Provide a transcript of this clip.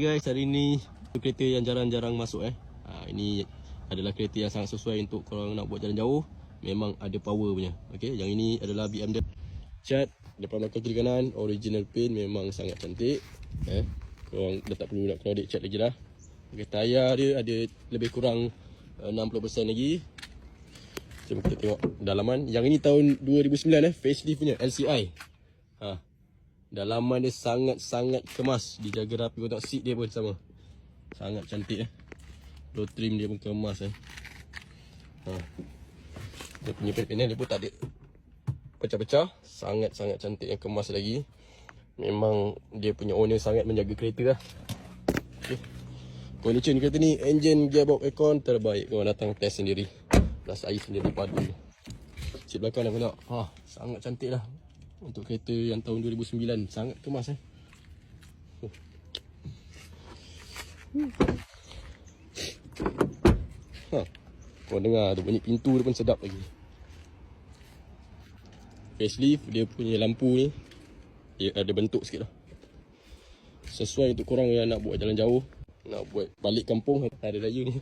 Guys, hari ni kereta yang jarang-jarang masuk ini adalah kereta yang sangat sesuai untuk korang nak buat jalan jauh. Memang ada power punya. Okey, yang ini adalah BMW Cat depan belakang kiri kanan, original paint, memang sangat cantik. Korang dah tak perlu nak kredit cat lagi dah. Okey, tayar dia ada lebih kurang 60% lagi. Jom kita tengok dalaman. Yang ini tahun 2009 facelift punya LCI. Dalaman dia sangat-sangat kemas. Dijaga rapi. Kau tengok seat dia pun sama. Sangat cantik Door trim dia pun kemas Dia punya panel dia pun tak ada pecah-pecah. Sangat-sangat cantik, yang kemas lagi. Memang dia punya owner sangat menjaga kereta okay. Condition kereta ni, engine, gearbox, aircon terbaik. Kau datang test sendiri. Plus air sendiri padu. Seat belakang dah tengok. Sangat cantik lah. Untuk kereta yang tahun 2009. Sangat kemas Kau dengar tu bunyi pintu dia pun sedap lagi. Facelift, dia punya lampu ni dia ada bentuk sikit lah. Sesuai untuk korang yang nak buat jalan jauh, nak buat balik kampung hari raya ni.